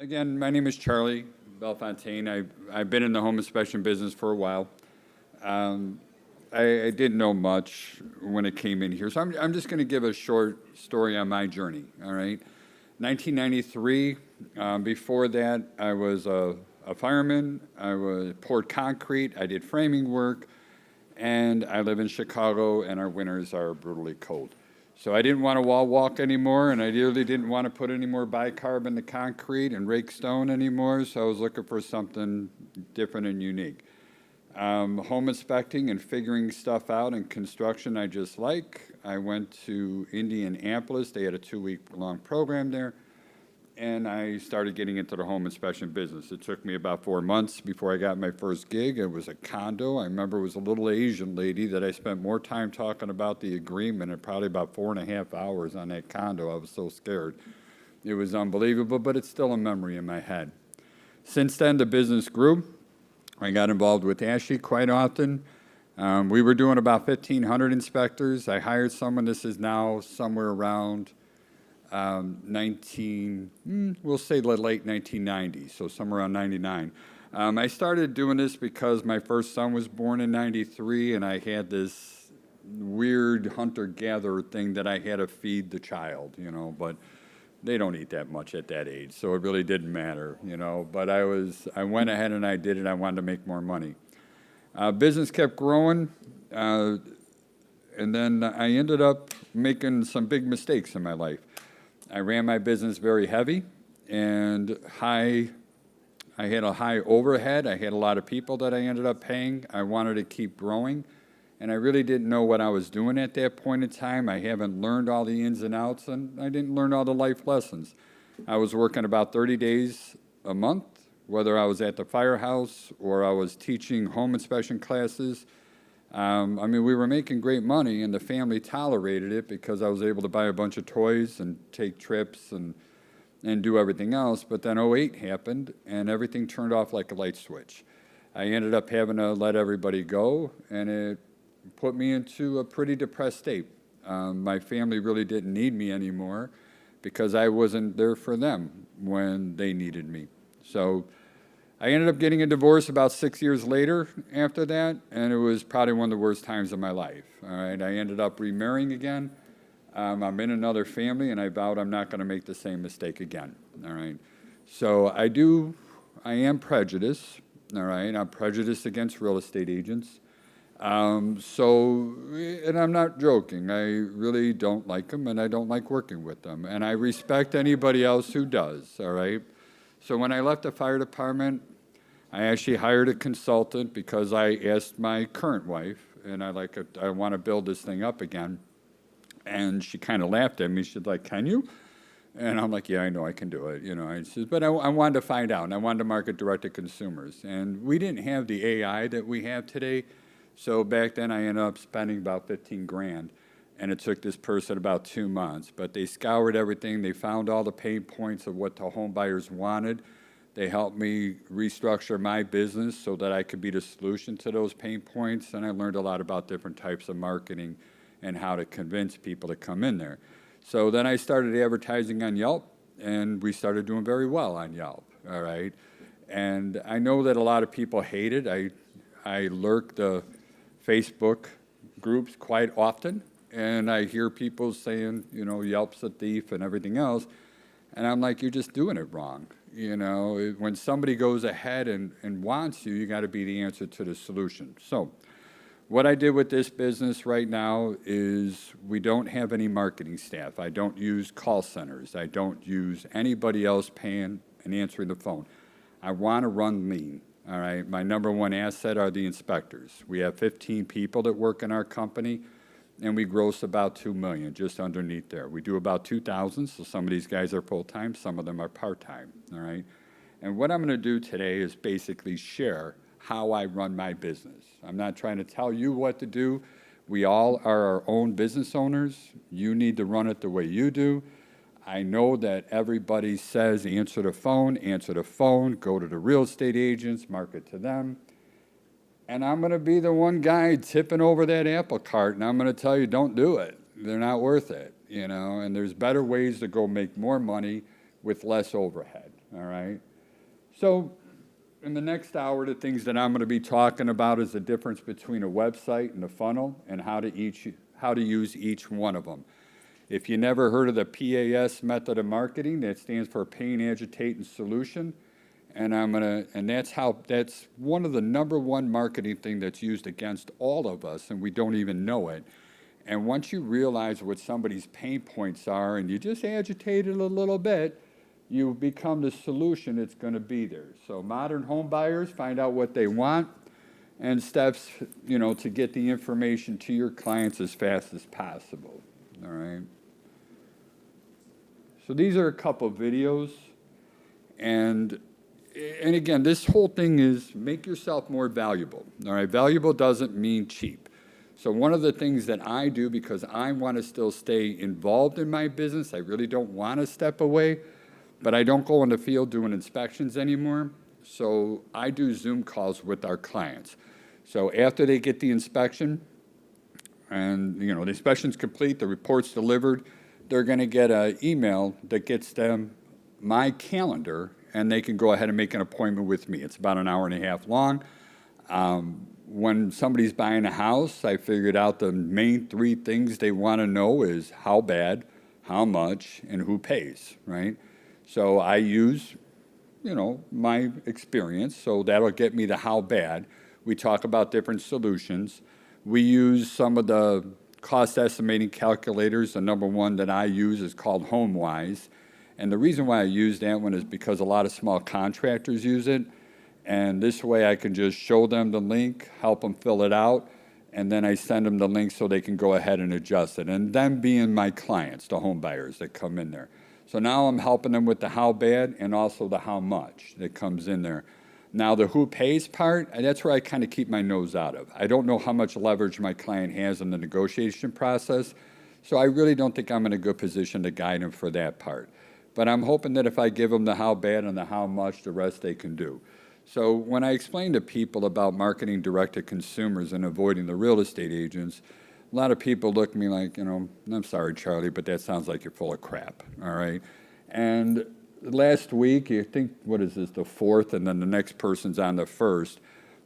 Again, my name is Charlie Belfontaine. I've been in the home inspection business for a while. Um, I didn't know much when it came in here, so I'm just going to give a short story on my journey, all right? 1993, before that, I was a fireman. Poured concrete. I did framing work, and I live in Chicago, and our winters are brutally cold. So I didn't want to wall walk anymore, and I really didn't want to put any more bicarb in the concrete and rake stone anymore, so I was looking for something different and unique. Home inspecting and figuring stuff out in construction I just like. I went to Indianapolis. They had a 2-week long program there, and I started getting into the home inspection business. It took me about 4 months before I got my first gig. It was a condo. I remember it was a little Asian lady that I spent more time talking about the agreement and probably about 4.5 hours on that condo. I was so scared. It was unbelievable, but it's still a memory in my head. Since then, the business grew. I got involved with ASHI quite often. We were doing about 1,500 inspectors. I hired someone. This is now somewhere around we'll say the late 1990s, so somewhere around 99. I started doing this because my first son was born in 93, and I had this weird hunter-gatherer thing that I had to feed the child, but they don't eat that much at that age, so it really didn't matter, but I went ahead and I did it. I wanted to make more money. Business kept growing, and then I ended up making some big mistakes in my life. I ran my business very heavy and I had a high overhead. I had a lot of people that I ended up paying. I wanted to keep growing, and I really didn't know what I was doing at that point in time. I haven't learned all the ins and outs, and I didn't learn all the life lessons. I was working about 30 days a month, whether I was at the firehouse or I was teaching home inspection classes. We were making great money, and the family tolerated it because I was able to buy a bunch of toys and take trips and do everything else. But then '08 happened, and everything turned off like a light switch. I ended up having to let everybody go, and it put me into a pretty depressed state. My family really didn't need me anymore because I wasn't there for them when they needed me. So I ended up getting a divorce about 6 years later after that, and it was probably one of the worst times of my life. All right, I ended up remarrying again. I'm in another family, and I vowed I'm not going to make the same mistake again. All right, so I am prejudiced. All right, I'm prejudiced against real estate agents. And I'm not joking. I really don't like them, and I don't like working with them, and I respect anybody else who does. All right. So when I left the fire department, I actually hired a consultant because I asked my current wife, and I want to build this thing up again. And she kind of laughed at me. She's like, "Can you?" And I'm like, "Yeah, I know I can do it." I said, but I wanted to find out, and I wanted to market direct to consumers. And we didn't have the AI that we have today. So back then I ended up spending about 15 grand. And it took this person about 2 months. But they scoured everything. They found all the pain points of what the home buyers wanted. They helped me restructure my business so that I could be the solution to those pain points. And I learned a lot about different types of marketing and how to convince people to come in there. So then I started advertising on Yelp, and we started doing very well on Yelp, all right? And I know that a lot of people hate it. I lurk the Facebook groups quite often. And I hear people saying, Yelp's a thief and everything else. And I'm like, you're just doing it wrong. When somebody goes ahead and wants you, you got to be the answer to the solution. So what I did with this business right now is we don't have any marketing staff. I don't use call centers. I don't use anybody else paying and answering the phone. I want to run lean. All right. My number one asset are the inspectors. We have 15 people that work in our company, and we gross about $2 million, just underneath there. We do about 2,000, so some of these guys are full-time, some of them are part-time, all right? And what I'm going to do today is basically share how I run my business. I'm not trying to tell you what to do. We all are our own business owners. You need to run it the way you do. I know that everybody says answer the phone, go to the real estate agents, market to them. And I'm going to be the one guy tipping over that apple cart, and I'm going to tell you, don't do it. They're not worth it, and there's better ways to go make more money with less overhead, all right? So in the next hour, the things that I'm going to be talking about is the difference between a website and a funnel and how to use each one of them. If you never heard of the PAS method of marketing, that stands for pain, agitate, and solution. And that's one of the number one marketing thing that's used against all of us, and we don't even know it. And once you realize what somebody's pain points are and you just agitate it a little bit, you become the solution that's going to be there. So modern home buyers find out what they want and steps, to get the information to your clients as fast as possible. All right. So these are a couple videos, and again, this whole thing is make yourself more valuable. All right. Valuable doesn't mean cheap. So one of the things that I do, because I want to still stay involved in my business, I really don't want to step away, but I don't go in the field doing inspections anymore. So I do Zoom calls with our clients. So after they get the inspection and the inspection's complete, the report's delivered, they're going to get an email that gets them my calendar, and they can go ahead and make an appointment with me. It's about an hour and a half long. When somebody's buying a house, I figured out the main three things they want to know is how bad, how much, and who pays, right? So I use, my experience, so that'll get me the how bad. We talk about different solutions. We use some of the cost estimating calculators. The number one that I use is called HomeWise. And the reason why I use that one is because a lot of small contractors use it. And this way I can just show them the link, help them fill it out, and then I send them the link so they can go ahead and adjust it. And them being my clients, the home buyers that come in there. So now I'm helping them with the how bad and also the how much that comes in there. Now the who pays part, that's where I kind of keep my nose out of. I don't know how much leverage my client has in the negotiation process, so I really don't think I'm in a good position to guide them for that part. But I'm hoping that if I give them the how bad and the how much, the rest they can do. So when I explain to people about marketing direct to consumers and avoiding the real estate agents, a lot of people look at me like, I'm sorry, Charlie, but that sounds like you're full of crap, all right? And last week, you think, what is this, the 4th, and then the next person's on the 1st.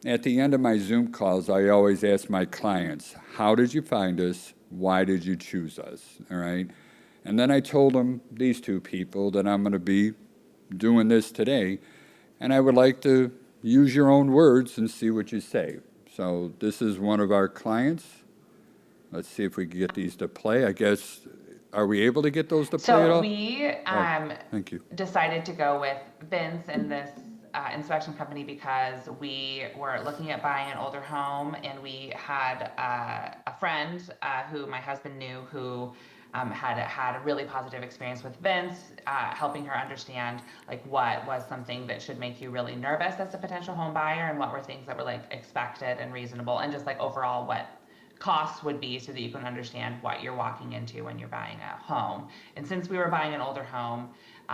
At the end of my Zoom calls, I always ask my clients, how did you find us? Why did you choose us, all right? And then I told them, these two people, that I'm going to be doing this today, and I would like to use your own words and see what you say. So this is one of our clients. Let's see if we can get these to play. I guess, are we able to get those to play at all? So we thank you. decided to go with Vince in this inspection company because we were looking at buying an older home, and we had a friend who my husband knew who had a really positive experience with Vince, helping her understand like what was something that should make you really nervous as a potential home buyer, and what were things that were like expected and reasonable, and just like overall what costs would be, so that you can understand what you're walking into when you're buying a home. And since we were buying an older home,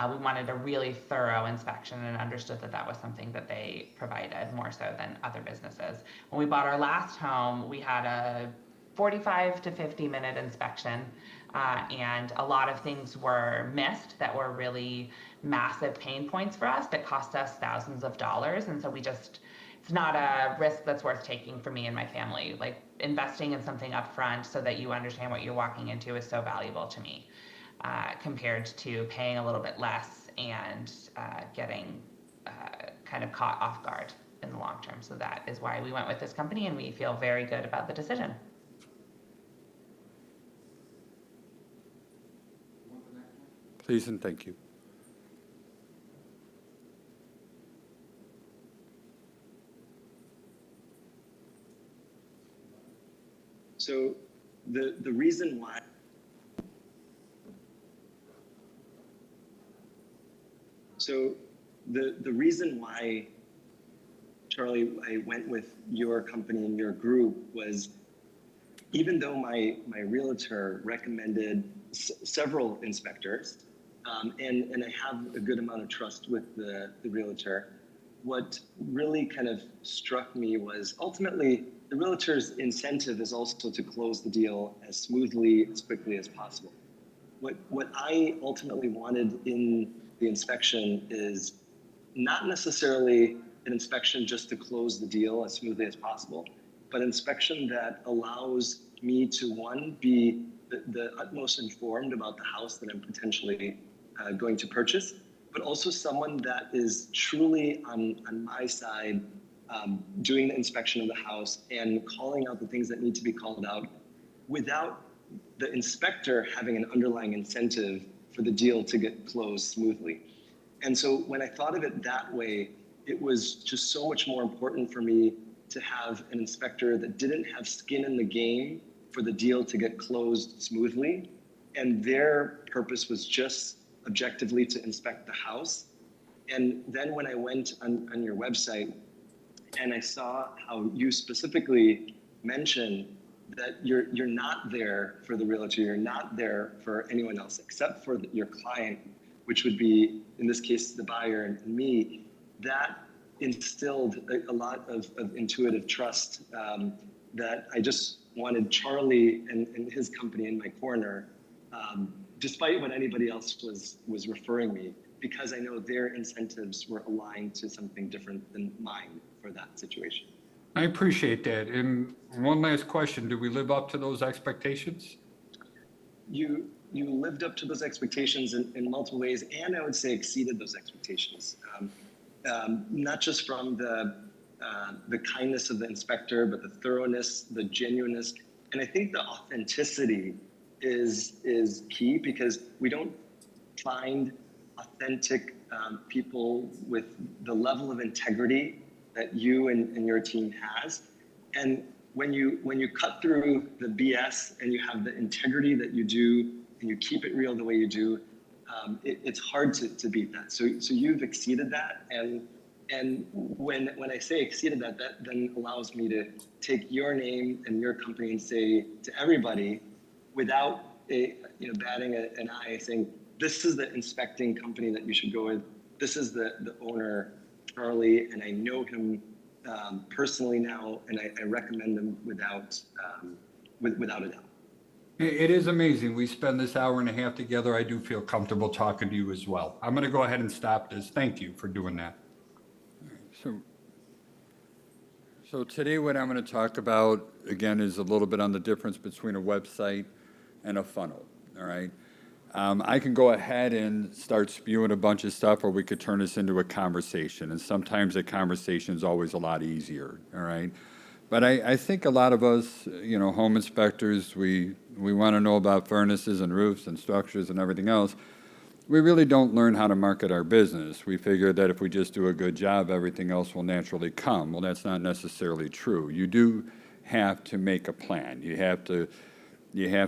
we wanted a really thorough inspection, and understood that that was something that they provided more so than other businesses. When we bought our last home, we had a 45 to 50-minute inspection, and a lot of things were missed that were really massive pain points for us that cost us thousands of dollars. And so it's not a risk that's worth taking for me and my family. Like, investing in something up front so that you understand what you're walking into is so valuable to me, compared to paying a little bit less and getting kind of caught off guard in the long term. So that is why we went with this company, and we feel very good about the decision. Please and thank you. So the reason why the reason why, Charlie, I went with your company and your group was, even though my realtor recommended several inspectors, and I have a good amount of trust with the realtor, what really kind of struck me was ultimately the realtor's incentive is also to close the deal as smoothly, as quickly as possible. What I ultimately wanted in the inspection is not necessarily an inspection just to close the deal as smoothly as possible, but inspection that allows me to, one, be the utmost informed about the house that I'm potentially going to purchase, but also someone that is truly on my side, doing the inspection of the house and calling out the things that need to be called out without the inspector having an underlying incentive for the deal to get closed smoothly. And so when I thought of it that way, it was just so much more important for me to have an inspector that didn't have skin in the game for the deal to get closed smoothly. And their purpose was just objectively to inspect the house. And then when I went on your website and I saw how you specifically mentioned that you're not there for the realtor, you're not there for anyone else except for your client, which would be, in this case, the buyer and me, that instilled a lot of intuitive trust that I just wanted Charlie and his company in my corner, despite what anybody else was referring me, because I know their incentives were aligned to something different than mine for that situation. I appreciate that. And one last question, do we live up to those expectations? You lived up to those expectations in multiple ways, and I would say exceeded those expectations. Not just from the kindness of the inspector, but the thoroughness, the genuineness, and I think the authenticity is key, because we don't find authentic people with the level of integrity that you and your team has. And when you cut through the BS and you have the integrity that you do and you keep it real the way you do, it's hard to beat that. So you've exceeded that, and when I say exceeded that then allows me to take your name and your company and say to everybody, without batting an eye, saying this is the inspecting company that you should go with. This is the owner, Charlie, and I know him personally now, and I recommend him without a doubt. It is amazing. We spend this hour and a half together. I do feel comfortable talking to you as well. I'm going to go ahead and stop this. Thank you for doing that. So today what I'm going to talk about, again, is a little bit on the difference between a website and a funnel, all right? I can go ahead and start spewing a bunch of stuff, or we could turn this into a conversation, and sometimes a conversation is always a lot easier, all right? But I think a lot of us, home inspectors, we want to know about furnaces and roofs and structures and everything else. We really don't learn how to market our business. We figure that if we just do a good job, everything else will naturally come. Well, that's not necessarily true. You do have to make a plan. You have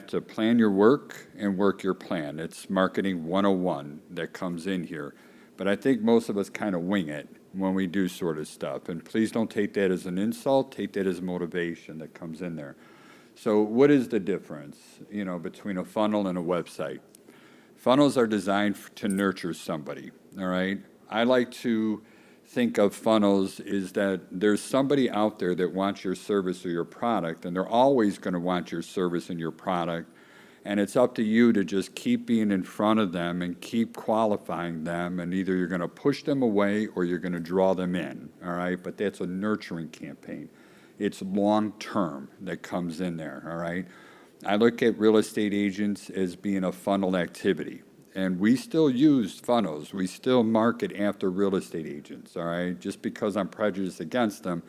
to plan your work and work your plan. It's marketing 101 that comes in here. But I think most of us kind of wing it when we do sort of stuff. And please don't take that as an insult. Take that as motivation that comes in there. So what is the difference, between a funnel and a website? Funnels are designed to nurture somebody, all right? I like to think of funnels is that there's somebody out there that wants your service or your product, and they're always going to want your service and your product, and it's up to you to just keep being in front of them and keep qualifying them, and either you're going to push them away or you're going to draw them in, all right? But that's a nurturing campaign. It's long-term that comes in there, all right? I look at real estate agents as being a funnel activity. And we still use funnels. We still market after real estate agents, all right? Just because I'm prejudiced against them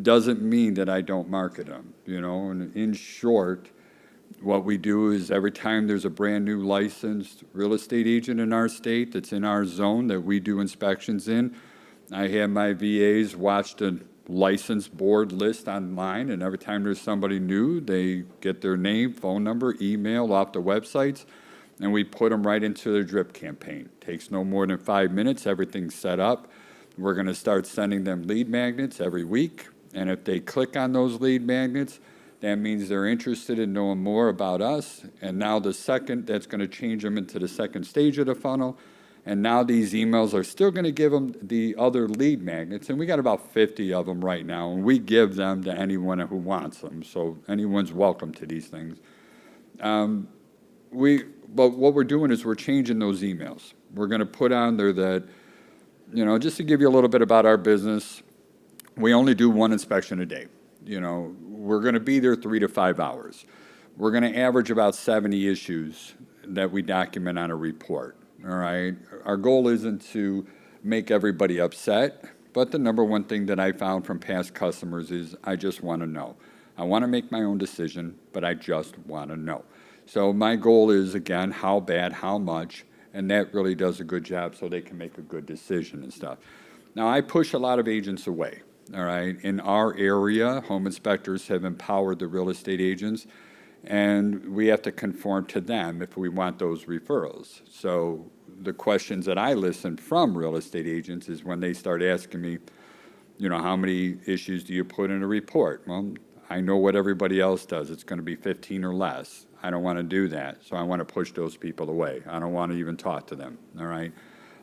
doesn't mean that I don't market them, And in short, what we do is every time there's a brand new licensed real estate agent in our state that's in our zone that we do inspections in, I have my VAs watch the license board list online, and every time there's somebody new, they get their name, phone number, email off the websites, and we put them right into their drip campaign. Takes no more than 5 minutes. Everything's set up. We're going to start sending them lead magnets every week, and if they click on those lead magnets, that means they're interested in knowing more about us. And now that's going to change them into the second stage of the funnel. And now these emails are still going to give them the other lead magnets, and we got about 50 of them right now, and we give them to anyone who wants them. So anyone's welcome to these things. But what we're doing is we're changing those emails. We're going to put on there that just to give you a little bit about our business, we only do one inspection a day. We're going to be there 3 to 5 hours. We're going to average about 70 issues that we document on a report, all right? Our goal isn't to make everybody upset, but the number one thing that I found from past customers is I just want to know. I want to make my own decision, but I just want to know. So my goal is, again, how bad, how much, and that really does a good job so they can make a good decision and stuff. Now, I push a lot of agents away, all right? In our area, home inspectors have empowered the real estate agents, and we have to conform to them if we want those referrals. So the questions that I listen from real estate agents is when they start asking me, how many issues do you put in a report? Well, I know what everybody else does. It's going to be 15 or less. I don't want to do that, so I want to push those people away. I don't want to even talk to them, all right?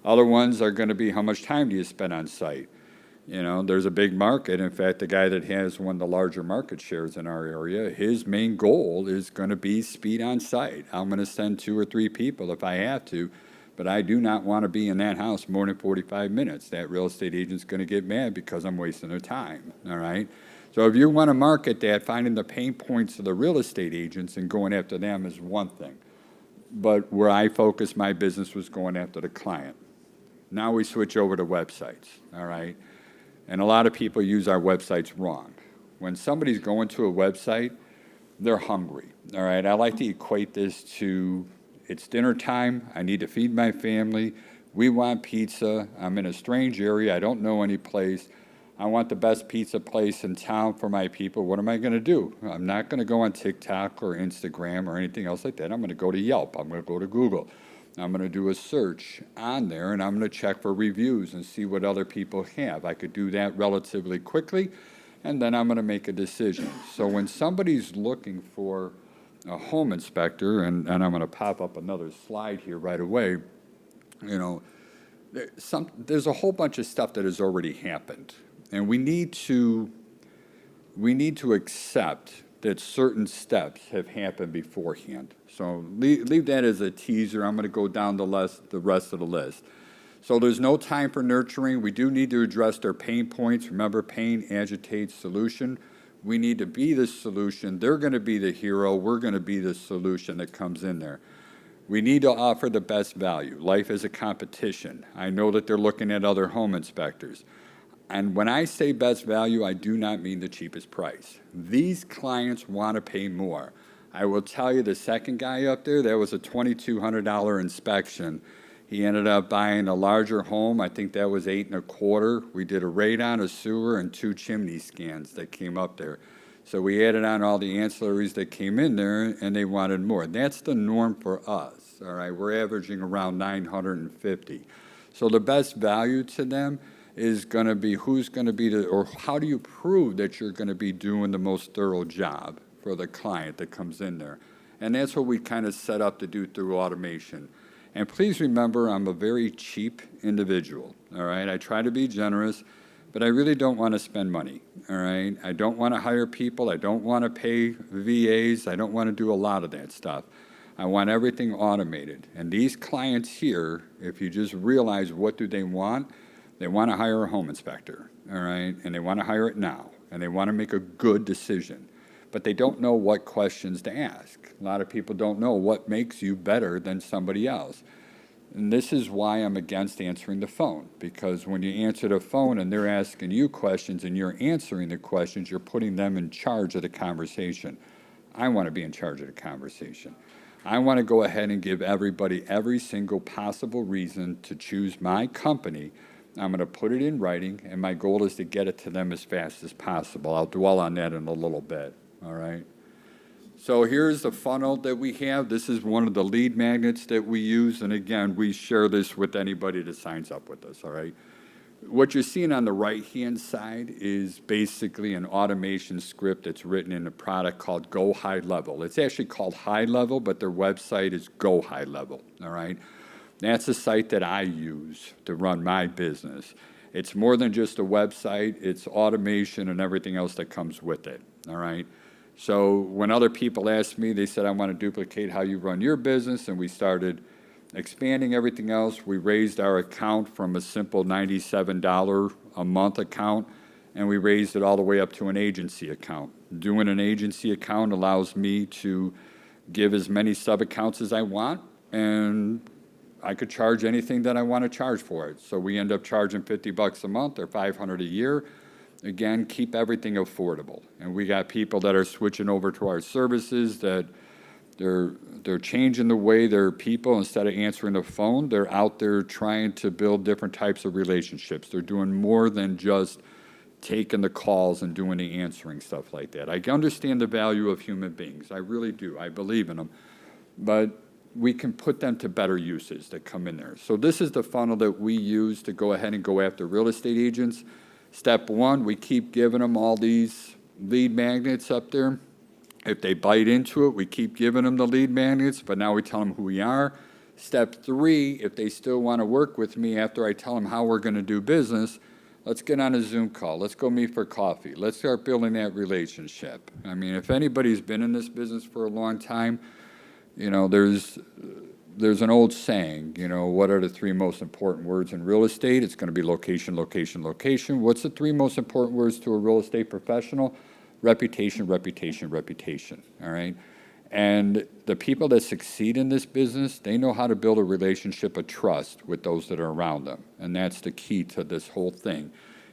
Other ones are going to be, how much time do you spend on site? There's a big market. In fact, the guy that has one of the larger market shares in our area, his main goal is going to be speed on site. I'm going to send 2 or 3 people if I have to, but I do not want to be in that house more than 45 minutes. That real estate agent's going to get mad because I'm wasting their time, all right? So if you want to market that, finding the pain points of the real estate agents and going after them is one thing. But where I focused my business was going after the client. Now we switch over to websites, all right? And a lot of people use our websites wrong. When somebody's going to a website, they're hungry, all right? I like to equate this to, it's dinner time, I need to feed my family, we want pizza, I'm in a strange area, I don't know any place, I want the best pizza place in town for my people. What am I going to do? I'm not going to go on TikTok or Instagram or anything else like that. I'm going to go to Yelp. I'm going to go to Google. I'm going to do a search on there, and I'm going to check for reviews and see what other people have. I could do that relatively quickly, and then I'm going to make a decision. So when somebody's looking for a home inspector, and I'm going to pop up another slide here right away, there's a whole bunch of stuff that has already happened. And we need to accept that certain steps have happened beforehand. So leave that as a teaser. I'm going to go down the rest of the list. So there's no time for nurturing. We do need to address their pain points. Remember, pain agitates solution. We need to be the solution. They're going to be the hero. We're going to be the solution that comes in there. We need to offer the best value. Life is a competition. I know that they're looking at other home inspectors. And when I say best value, I do not mean the cheapest price. These clients want to pay more. I will tell you, the second guy up there, that was a $2,200 inspection. He ended up buying a larger home. I think that was 8 1/4. We did a radon, a sewer, and 2 chimney scans that came up there. So we added on all the ancillaries that came in there, and they wanted more. That's the norm for us, all right? We're averaging around $950. So the best value to them is going to be who's going to be or how do you prove that you're going to be doing the most thorough job for the client that comes in there. And that's what we kind of set up to do through automation. And please remember, I'm a very cheap individual, all right? I try to be generous, but I really don't want to spend money, all right? I don't want to hire people. I don't want to pay VAs. I don't want to do a lot of that stuff. I want everything automated. And these clients here, if you just realize what do they want to hire a home inspector, all right? And they want to hire it now, and they want to make a good decision. But they don't know what questions to ask. A lot of people don't know what makes you better than somebody else. And this is why I'm against answering the phone, because when you answer the phone and they're asking you questions and you're answering the questions, you're putting them in charge of the conversation. I want to be in charge of the conversation. I want to go ahead and give everybody every single possible reason to choose my company. I'm going to put it in writing, and my goal is to get it to them as fast as possible. I'll dwell on that in a little bit, all right? So here's the funnel that we have. This is one of the lead magnets that we use, and again, we share this with anybody that signs up with us, all right? What you're seeing on the right-hand side is basically an automation script that's written in a product called Go High Level. It's actually called High Level, but their website is Go High Level, all right? That's a site that I use to run my business. It's more than just a website. It's automation and everything else that comes with it, all right? So when other people asked me, they said, I want to duplicate how you run your business, and we started expanding everything else, we raised our account from a simple $97 a month account, and we raised it all the way up to an agency account. Doing an agency account allows me to give as many sub-accounts as I want, and I could charge anything that I want to charge for it. So we end up charging $50 a month or $500 a year. Again, keep everything affordable. And we got people that are switching over to our services that they're changing the way their people, instead of answering the phone, they're out there trying to build different types of relationships. They're doing more than just taking the calls and doing the answering, stuff like that. I understand the value of human beings. I really do. I believe in them. But we can put them to better uses that come in there. So this is the funnel that we use to go ahead and go after real estate agents. Step one, we keep giving them all these lead magnets up there. If they bite into it, we keep giving them the lead magnets, but now we tell them who we are. Step three, if they still want to work with me after I tell them how we're going to do business, let's get on a Zoom call. Let's go meet for coffee. Let's start building that relationship. I mean, if anybody's been in this business for a long time, you know, there's an old saying, you know, what are the three most important words in real estate? It's going to be location, location, location. What's the three most important words to a real estate professional? Reputation, reputation, reputation, all right? And the people that succeed in this business, they know how to build a relationship of trust with those that are around them. And that's the key to this whole thing,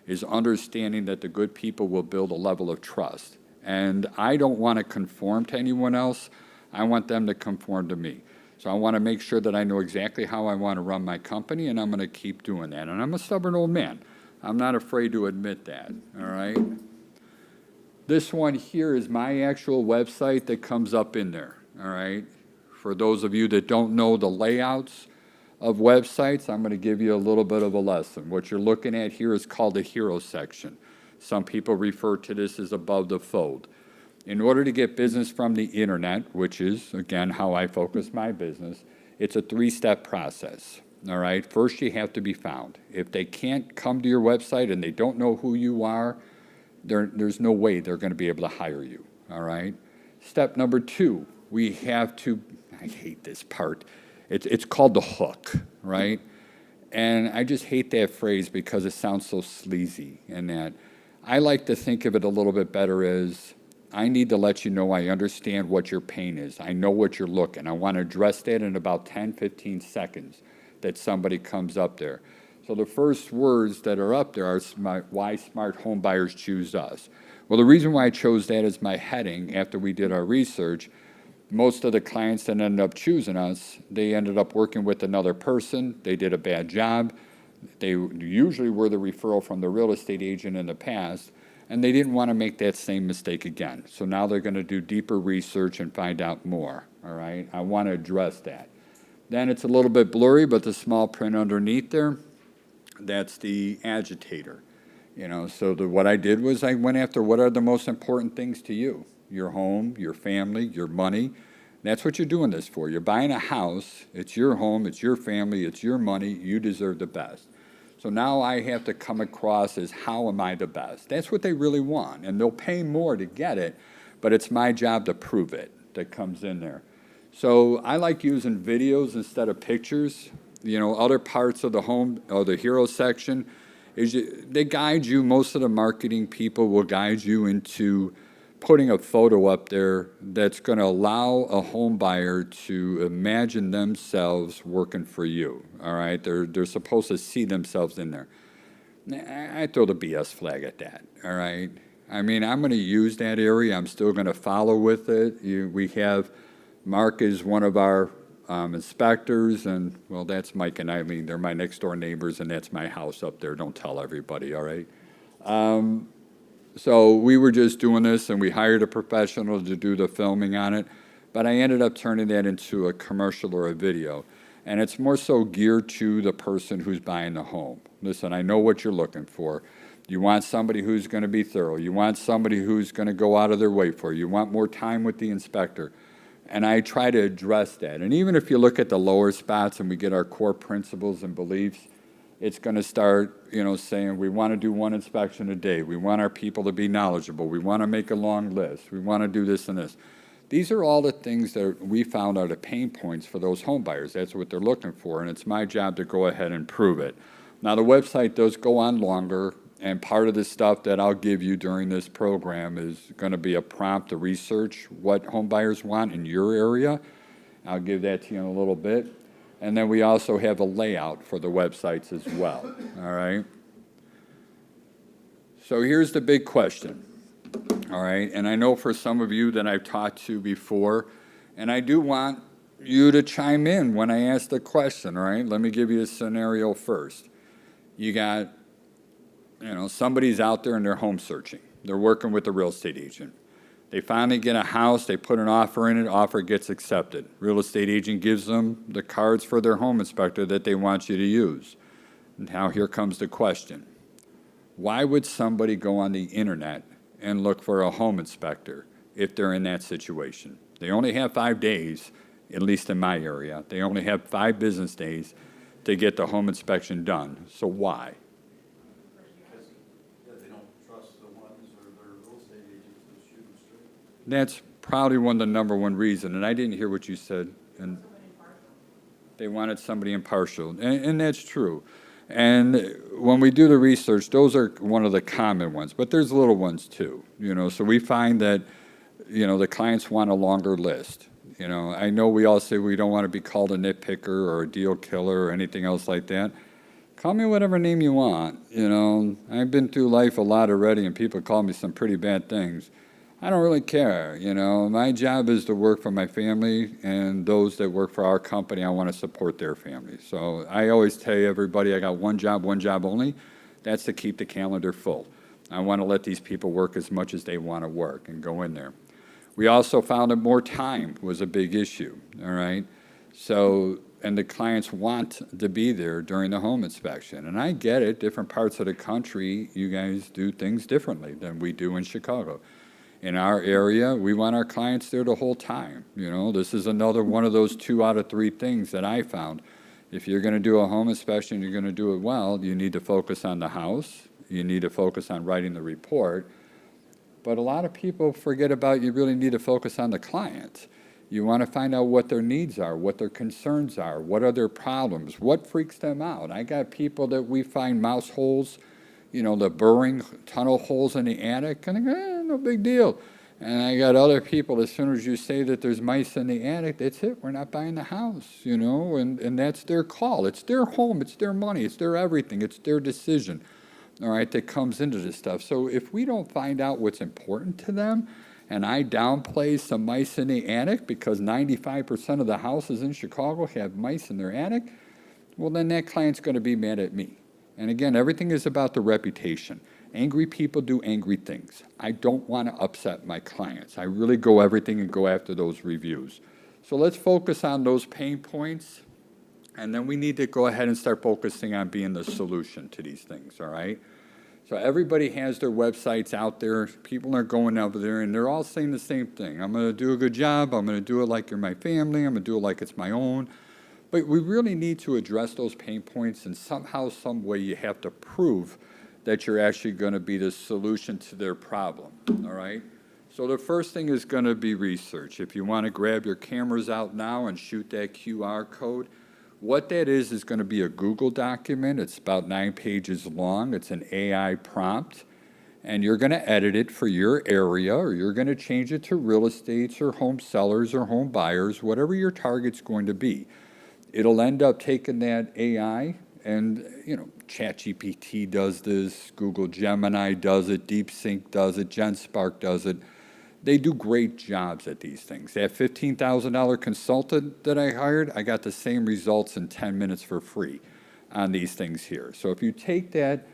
is understanding that the good people will build a level of trust. And I don't want to conform to anyone else. I want them to conform to me. So I want to make sure that I know exactly how I want to run my company, and I'm going to keep doing that. And I'm a stubborn old man. I'm not afraid to admit that, all right? This one here is my actual website that comes up in there, all right? For those of you that don't know the layouts of websites, I'm going to give you a little bit of a lesson. What you're looking at here is called the hero section. Some people refer to this as above the fold. In order to get business from the internet, which is, again, how I focus my business, it's a three-step process, all right? First, you have to be found. If they can't come to your website and they don't know who you are, there's no way they're going to be able to hire you, all right? Step number two, we have to, I hate this part, it's called the hook, right? And I just hate that phrase because it sounds so sleazy, and that I like to think of it a little bit better as, I need to let you know I understand what your pain is. I know what you're looking. I want to address that in about 10, 15 seconds that somebody comes up there. So the first words that are up there are why smart home buyers choose us. Well, the reason why I chose that as my heading after we did our research, most of the clients that ended up choosing us, they ended up working with another person. They did a bad job. They usually were the referral from the real estate agent in the past, and they didn't want to make that same mistake again. So now they're going to do deeper research and find out more, all right? I want to address that. Then it's a little bit blurry, but the small print underneath there, that's the agitator. You know, so what I did was I went after what are the most important things to you? Your home, your family, your money. That's what you're doing this for. You're buying a house. It's your home. It's your family. It's your money. You deserve the best. So now I have to come across as how am I the best? That's what they really want. And they'll pay more to get it, but it's my job to prove it that comes in there. So I like using videos instead of pictures. You know, other parts of the home or the hero section, they guide you. Most of the marketing people will guide you into putting a photo up there that's going to allow a home buyer to imagine themselves working for you, all right? They're supposed to see themselves in there. I throw the BS flag at that, all right? I mean, I'm going to use that area. I'm still going to follow with it. We have Mark is one of our inspectors, and, well, that's Mike and Eileen. They're my next-door neighbors, and that's my house up there. Don't tell everybody, all right? So we were just doing this, and we hired a professional to do the filming on it, but I ended up turning that into a commercial or a video, and it's more so geared to the person who's buying the home. Listen, I know what you're looking for. You want somebody who's going to be thorough. You want somebody who's going to go out of their way for you. You want more time with the inspector. And I try to address that. And even if you look at the lower spots and we get our core principles and beliefs, it's going to start, you know, saying we want to do one inspection a day. We want our people to be knowledgeable. We want to make a long list. We want to do this and this. These are all the things that we found are the pain points for those home buyers. That's what they're looking for, and it's my job to go ahead and prove it. Now, the website does go on longer, and part of the stuff that I'll give you during this program is going to be a prompt to research what home buyers want in your area. I'll give that to you in a little bit. And then we also have a layout for the websites as well, all right? So here's the big question. All right, and I know for some of you that I've talked to before, and I do want you to chime in when I ask the question, all right? Let me give you a scenario first. You got, somebody's out there and they're home searching. They're working with a real estate agent. They finally get a house, they put an offer in it, offer gets accepted. Real estate agent gives them the cards for their home inspector that they want you to use. Now here comes the question. Why would somebody go on the internet and look for a home inspector if they're in that situation? They only have 5 days, at least in my area. They only have 5 business days to get the home inspection done. So why? Because they don't trust the ones or their real estate agents to shoot them straight. That's probably the number one reason, and I didn't hear what you said. And they wanted somebody impartial, and that's true. And when we do the research, those are one of the common ones, but there's little ones too, so we find that, the clients want a longer list. I know we all say we don't want to be called a nitpicker or a deal killer or anything else like that. Call me whatever name you want, I've been through life a lot already and people call me some pretty bad things. I don't really care, My job is to work for my family, and those that work for our company, I want to support their families. So I always tell everybody I got one job only. That's to keep the calendar full. I want to let these people work as much as they want to work and go in there. We also found that more time was a big issue, all right? So, and the clients want to be there during the home inspection. And I get it, different parts of the country, you guys do things differently than we do in Chicago. In our area, we want our clients there the whole time. This is another one of those 2 out of 3 things that I found. If you're going to do a home inspection, you're going to do it well, you need to focus on the house. You need to focus on writing the report. But a lot of people forget about you really need to focus on the client. You want to find out what their needs are, what their concerns are, what are their problems, what freaks them out. I got people that we find mouse holes, the burring tunnel holes in the attic, and I go, no big deal. And I got other people, as soon as you say that there's mice in the attic, that's it, we're not buying the house, and that's their call. It's their home, it's their money, it's their everything, it's their decision, all right, that comes into this stuff. So if we don't find out what's important to them, and I downplay some mice in the attic because 95% of the houses in Chicago have mice in their attic, well, then that client's going to be mad at me. And again, everything is about the reputation. Angry people do angry things. I don't want to upset my clients. I really go everything and go after those reviews. So let's focus on those pain points, and then we need to go ahead and start focusing on being the solution to these things, all right? So everybody has their websites out there. People are going over there, and they're all saying the same thing. I'm going to do a good job. I'm going to do it like you're my family. I'm going to do it like it's my own. But we really need to address those pain points, and somehow, some way, you have to prove that you're actually going to be the solution to their problem, all right? So the first thing is going to be research. If you want to grab your cameras out now and shoot that QR code, what that is going to be a Google document. It's about 9 pages long. It's an AI prompt, and you're going to edit it for your area, or you're going to change it to real estates or home sellers or home buyers, whatever your target's going to be. It'll end up taking that AI, and ChatGPT does this, Google Gemini does it, DeepSync does it, GenSpark does it. They do great jobs at these things. That $15,000 consultant that I hired, I got the same results in 10 minutes for free on these things here. So if you take that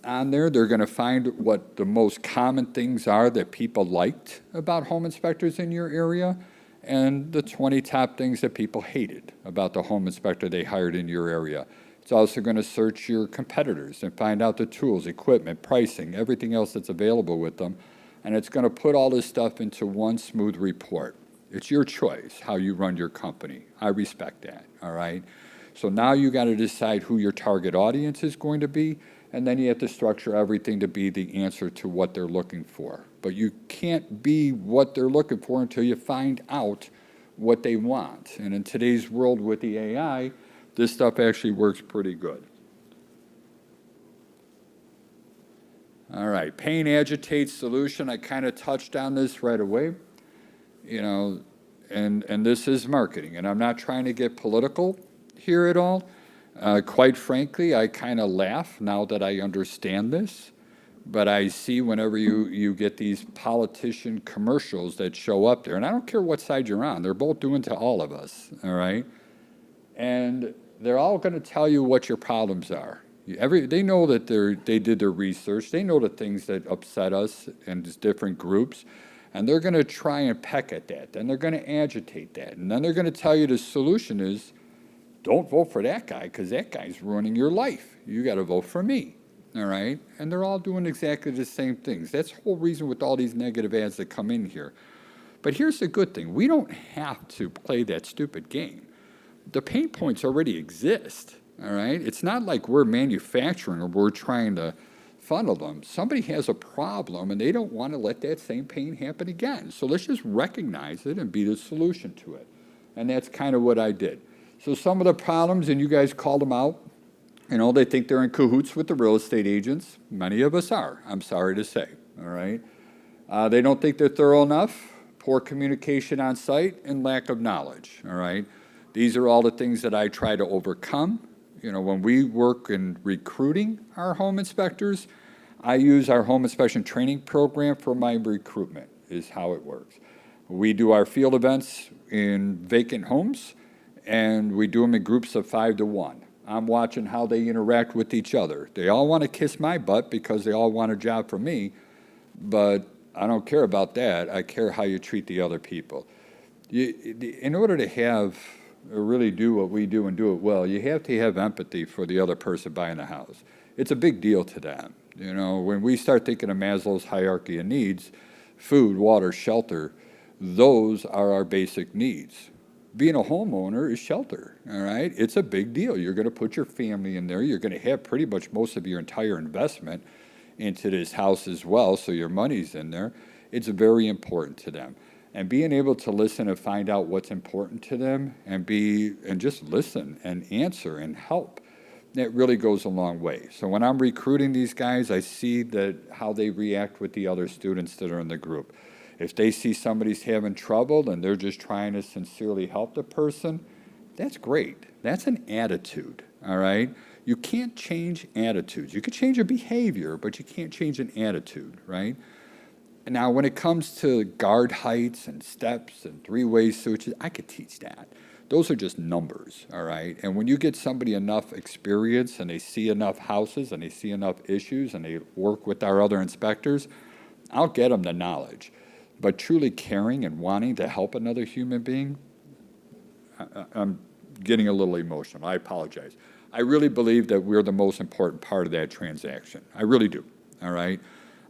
on there, they're going to find what the most common things are that people liked about home inspectors in your area, and the 20 top things that people hated about the home inspector they hired in your area. It's also going to search your competitors and find out the tools, equipment, pricing, everything else that's available with them. And it's going to put all this stuff into one smooth report. It's your choice how you run your company. I respect that, all right? So now you got to decide who your target audience is going to be, And then you have to structure everything to be the answer to what they're looking for. But you can't be what they're looking for until you find out what they want. And in today's world with the AI, this stuff actually works pretty good. All right, pain agitates solution. I kind of touched on this right away. You know, and this is marketing. And I'm not trying to get political here at all. Quite frankly, I kind of laugh now that I understand this, but I see whenever you get these politician commercials that show up there, and I don't care what side you're on, they're both doing to all of us, all right? And they're all going to tell you what your problems are. They know that they did their research. They know the things that upset us and different groups, and they're going to try and peck at that. Then they're going to agitate that, and then they're going to tell you the solution is, don't vote for that guy because that guy's ruining your life. You got to vote for me, all right? And they're all doing exactly the same things. That's the whole reason with all these negative ads that come in here. But here's the good thing. We don't have to play that stupid game. The pain points already exist, all right? It's not like we're manufacturing or we're trying to funnel them. Somebody has a problem and they don't want to let that same pain happen again. So let's just recognize it and be the solution to it. And that's kind of what I did. So some of the problems, and you guys called them out, you know, they think they're in cahoots with the real estate agents. Many of us are, I'm sorry to say, all right? They don't think they're thorough enough, poor communication on site, and lack of knowledge, all right? These are all the things that I try to overcome. You know, when we work in recruiting our home inspectors, I use our home inspection training program for my recruitment, is how it works. We do our field events in vacant homes, and we do them in groups of 5 to 1. I'm watching how they interact with each other. They all want to kiss my butt because they all want a job from me, but I don't care about that. I care how you treat the other people. In order to have, or really do what we do and do it well, you have to have empathy for the other person buying the house. It's a big deal to them. You know, when we start thinking of Maslow's hierarchy of needs, food, water, shelter, those are our basic needs. Being a homeowner is shelter, all right? It's a big deal. You're going to put your family in there. You're going to have pretty much most of your entire investment into this house as well, so your money's in there. It's very important to them. And being able to listen and find out what's important to them and just listen and answer and help, that really goes a long way. So when I'm recruiting these guys, I see how they react with the other students that are in the group. If they see somebody's having trouble and they're just trying to sincerely help the person, that's great. That's an attitude, all right? You can't change attitudes. You can change a behavior, but you can't change an attitude, right? And now, when it comes to guard heights and steps and three-way switches, I could teach that. Those are just numbers, all right? And when you get somebody enough experience and they see enough houses and they see enough issues and they work with our other inspectors, I'll get them the knowledge. But truly caring and wanting to help another human being, I'm getting a little emotional. I apologize. I really believe that we're the most important part of that transaction. I really do, all right?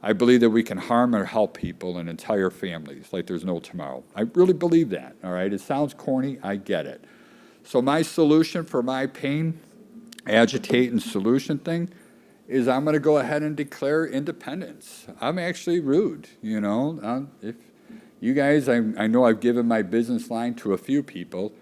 I believe that we can harm or help people and entire families like there's no tomorrow. I really believe that, all right? It sounds corny. I get it. So my solution for my pain, agitate, and solution thing is I'm going to go ahead and declare independence. I'm actually rude, you know. If you guys, I know I've given my business line to a few people,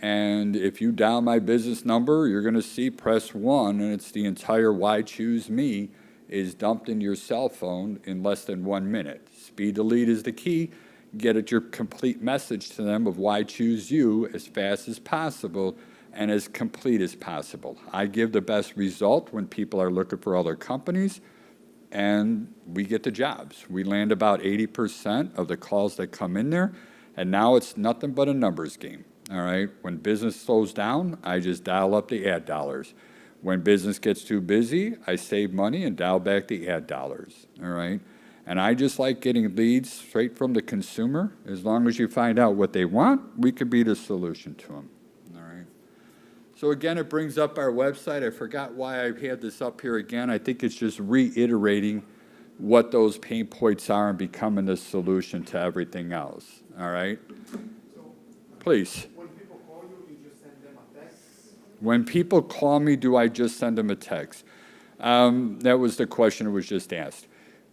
and if you dial my business number, you're going to see press 1, and it's the entire Why Choose Me is dumped in your cell phone in less than 1 minute. Speed to lead is the key. Get it your complete message to them of why choose you as fast as possible and as complete as possible. I give the best result when people are looking for other companies, and we get the jobs. We land about 80% of the calls that come in there, and now it's nothing but a numbers game, all right? When business slows down, I just dial up the ad dollars. When business gets too busy, I save money and dial back the ad dollars, all right? And I just like getting leads straight from the consumer. As long as you find out what they want, we could be the solution to them. So again, it brings up our website. I forgot why I had this up here again. I think it's just reiterating what those pain points are and becoming the solution to everything else. All right? Please. When people call you, you just send them a text? When people call me, do I just send them a text? That was the question that was just asked.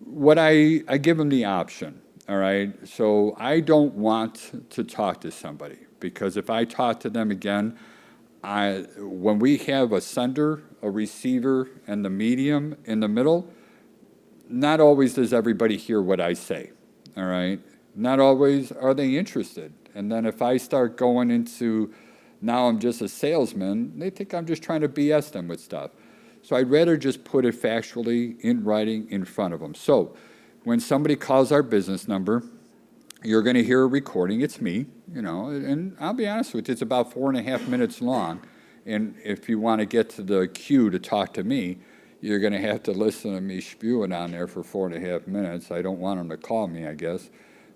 What I give them the option, all right? So I don't want to talk to somebody, because if I talk to them again, when we have a sender, a receiver, and the medium in the middle, not always does everybody hear what I say, all right? Not always are they interested. And then if I start going into, now I'm just a salesman, they think I'm just trying to BS them with stuff. So I'd rather just put it factually in writing in front of them. So when somebody calls our business number, you're going to hear a recording. It's me, you know, and I'll be honest with you, it's about 4.5 minutes long. And if you want to get to the queue to talk to me, you're going to have to listen to me spewing on there for 4.5 minutes. I don't want them to call me, I guess.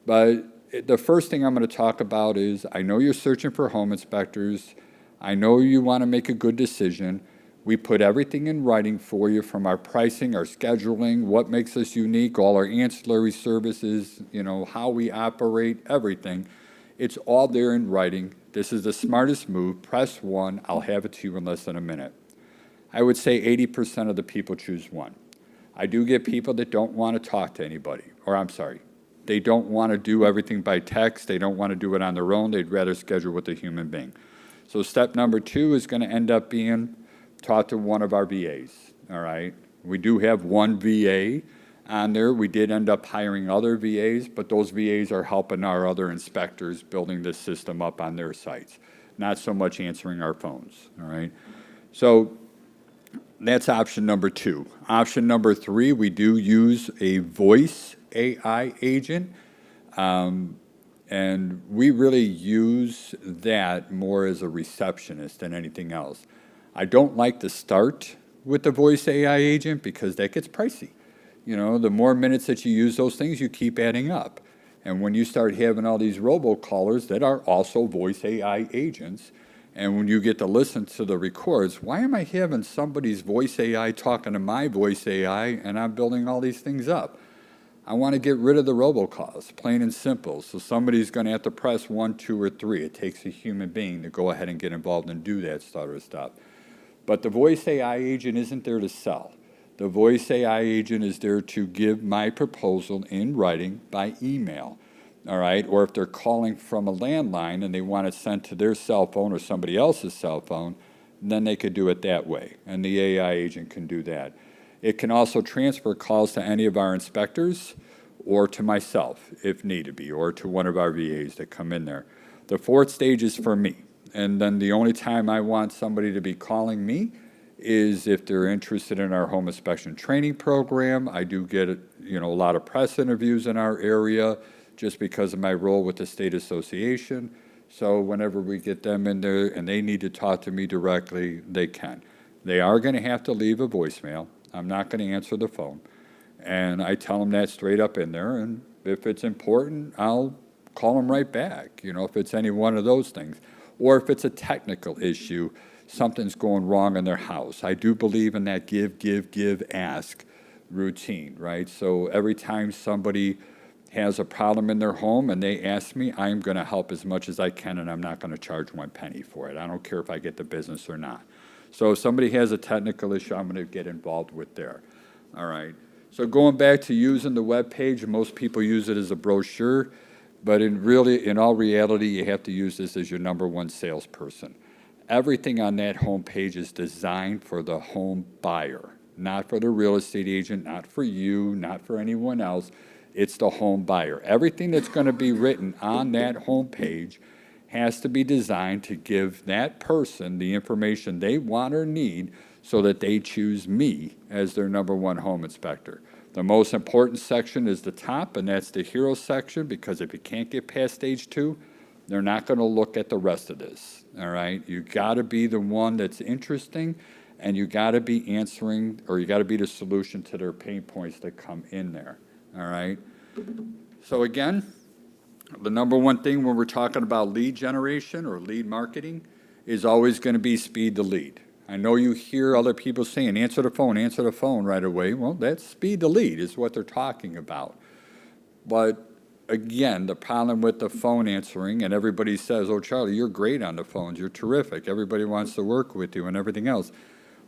But the first thing I'm going to talk about is, I know you're searching for home inspectors. I know you want to make a good decision. We put everything in writing for you, from our pricing, our scheduling, what makes us unique, all our ancillary services, you know, how we operate, everything. It's all there in writing. This is the smartest move. Press 1. I'll have it to you in less than a minute. I would say 80% of the people choose 1. I do get people that don't want to talk to anybody, or I'm sorry, they don't want to do everything by text. They don't want to do it on their own. They'd rather schedule with a human being. So step number 2 is going to end up being talk to one of our VAs, all right? We do have one VA on there. We did end up hiring other VAs, but those VAs are helping our other inspectors building this system up on their sites, not so much answering our phones, all right? So that's option number 2. Option number 3, we do use a voice AI agent, and we really use that more as a receptionist than anything else. I don't like to start with the voice AI agent because that gets pricey. You know, the more minutes that you use those things, you keep adding up. And when you start having all these robocallers that are also voice AI agents, and when you get to listen to the records, why am I having somebody's voice AI talking to my voice AI and I'm building all these things up? I want to get rid of the robocalls, plain and simple. So somebody's going to have to press 1, 2, or 3. It takes a human being to go ahead and get involved and do that sort of stuff. But the voice AI agent isn't there to sell. The voice AI agent is there to give my proposal in writing by email, all right? Or if they're calling from a landline and they want it sent to their cell phone or somebody else's cell phone, then they could do it that way, and the AI agent can do that. It can also transfer calls to any of our inspectors or to myself if need be, or to one of our VAs that come in there. The 4th stage is for me. And then the only time I want somebody to be calling me is if they're interested in our home inspection training program. I do get, you know, a lot of press interviews in our area just because of my role with the state association. So whenever we get them in there and they need to talk to me directly, they can. They are going to have to leave a voicemail. I'm not going to answer the phone. And I tell them that straight up in there. And if it's important, I'll call them right back, you know, if it's any one of those things. Or if it's a technical issue, something's going wrong in their house. I do believe in that give, ask routine, right? So every time somebody has a problem in their home and they ask me, I'm going to help as much as I can, and I'm not going to charge 1 penny for it. I don't care if I get the business or not. So if somebody has a technical issue, I'm going to get involved with there. All right. So going back to using the web page, most people use it as a brochure, but in all reality, you have to use this as your number 1 salesperson. Everything on that home page is designed for the home buyer, not for the real estate agent, not for you, not for anyone else. It's the home buyer. Everything that's going to be written on that home page has to be designed to give that person the information they want or need so that they choose me as their number 1 home inspector. The most important section is the top, and that's the hero section, because if you can't get past stage 2, they're not going to look at the rest of this, all right? You got to be the one that's interesting, and you got to be answering, or you got to be the solution to their pain points that come in there, all right? So again, the number 1 thing when we're talking about lead generation or lead marketing is always going to be speed to lead. I know you hear other people saying, answer the phone right away. Well, that's speed to lead is what they're talking about. But again, the problem with the phone answering, and everybody says, oh, Charlie, you're great on the phones. You're terrific. Everybody wants to work with you and everything else.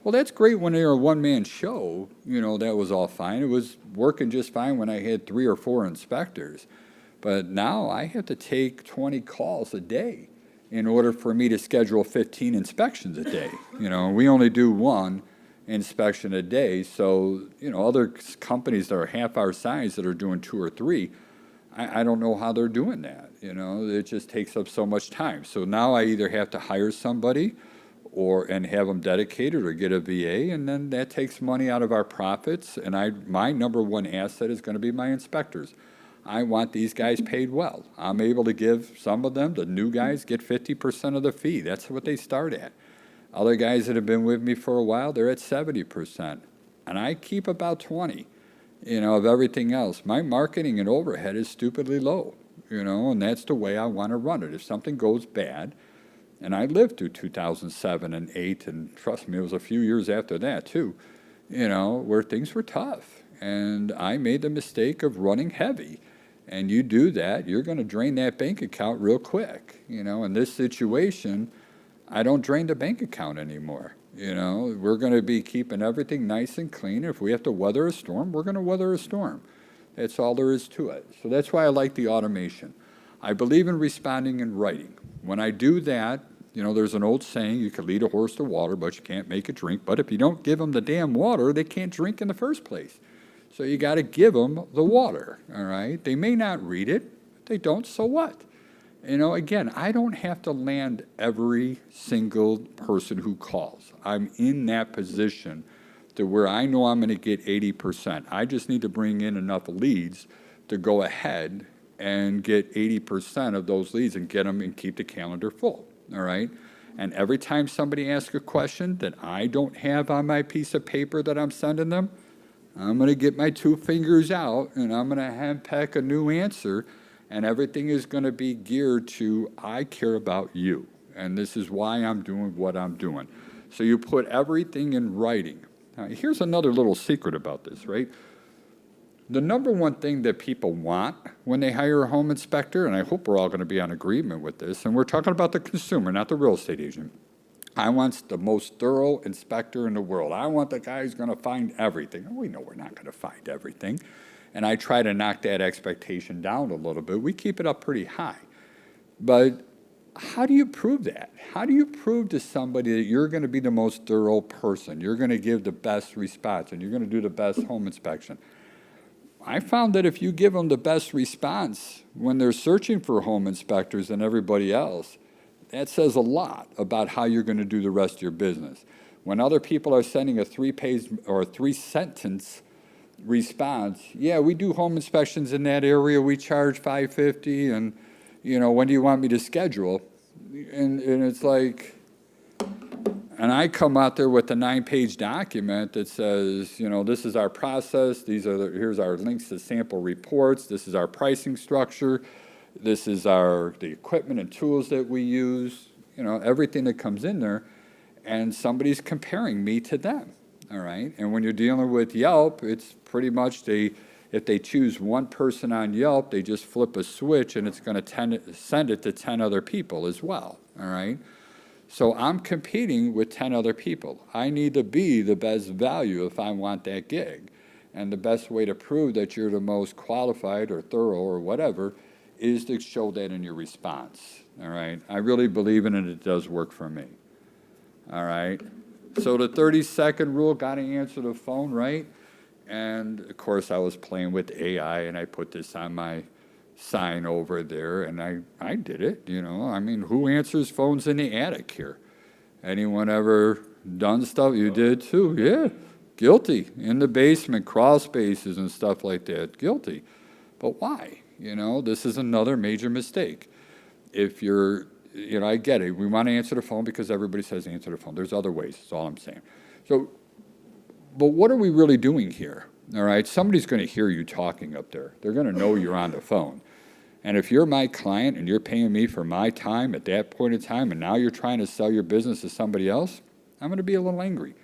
Well, that's great when you're a one-man show, that was all fine. It was working just fine when I had 3 or 4 inspectors. But now I have to take 20 calls a day in order for me to schedule 15 inspections a day. We only do 1 inspection a day. So, other companies that are half our size that are doing 2 or 3, I don't know how they're doing that. It just takes up so much time. So now I either have to hire somebody and have them dedicated or get a VA, and then that takes money out of our profits. And my number one asset is going to be my inspectors. I want these guys paid well. I'm able to give some of them, the new guys, get 50% of the fee. That's what they start at. Other guys that have been with me for a while, they're at 70%. And I keep about 20, of everything else. My marketing and overhead is stupidly low, and that's the way I want to run it. If something goes bad, and I lived through 2007 and 2008, and trust me, it was a few years after that too, where things were tough. And I made the mistake of running heavy. And you do that, you're going to drain that bank account real quick. In this situation, I don't drain the bank account anymore. We're going to be keeping everything nice and clean. If we have to weather a storm, we're going to weather a storm. That's all there is to it. So that's why I like the automation. I believe in responding in writing. When I do that, there's an old saying, you can lead a horse to water, but you can't make it drink. But if you don't give them the damn water, they can't drink in the first place. So you got to give them the water, all right? They may not read it. If they don't, so what? Again, I don't have to land every single person who calls. I'm in that position to where I know I'm going to get 80%. I just need to bring in enough leads to go ahead and get 80% of those leads and get them and keep the calendar full, all right? And every time somebody asks a question that I don't have on my piece of paper that I'm sending them, I'm going to get my 2 fingers out and I'm going to handpick a new answer, and everything is going to be geared to, I care about you, and this is why I'm doing what I'm doing. So you put everything in writing. Now, here's another little secret about this, right? The number one thing that people want when they hire a home inspector, and I hope we're all going to be on agreement with this, and we're talking about the consumer, not the real estate agent. I want the most thorough inspector in the world. I want the guy who's going to find everything. We know we're not going to find everything. And I try to knock that expectation down a little bit. We keep it up pretty high. But how do you prove that? How do you prove to somebody that you're going to be the most thorough person? You're going to give the best response, and you're going to do the best home inspection. I found that if you give them the best response when they're searching for home inspectors than everybody else, that says a lot about how you're going to do the rest of your business. When other people are sending a 3-page or a 3-sentence response, yeah, we do home inspections in that area, we charge $550, and when do you want me to schedule? And it's like, and I come out there with a 9-page document that says, this is our process, here's our links to sample reports, this is our pricing structure, this is the equipment and tools that we use, everything that comes in there, and somebody's comparing me to them, all right? And when you're dealing with Yelp, it's pretty much if they choose one person on Yelp, they just flip a switch and it's going to send it to 10 other people as well, all right? So I'm competing with 10 other people. I need to be the best value if I want that gig. And the best way to prove that you're the most qualified or thorough or whatever is to show that in your response, all right? I really believe in it. It does work for me, all right? So the 30-second rule, got to answer the phone, right? And, of course, I was playing with AI, and I put this on my sign over there, and I did it, I mean, who answers phones in the attic here? Anyone ever done stuff? You did too, yeah. Guilty. In the basement, crawl spaces and stuff like that, guilty. But why? This is another major mistake. If you're, I get it. We want to answer the phone because everybody says answer the phone. There's other ways, that's all I'm saying. So, but what are we really doing here? All right, somebody's going to hear you talking up there. They're going to know you're on the phone. And if you're my client and you're paying me for my time at that point in time, and now you're trying to sell your business to somebody else, I'm going to be a little angry,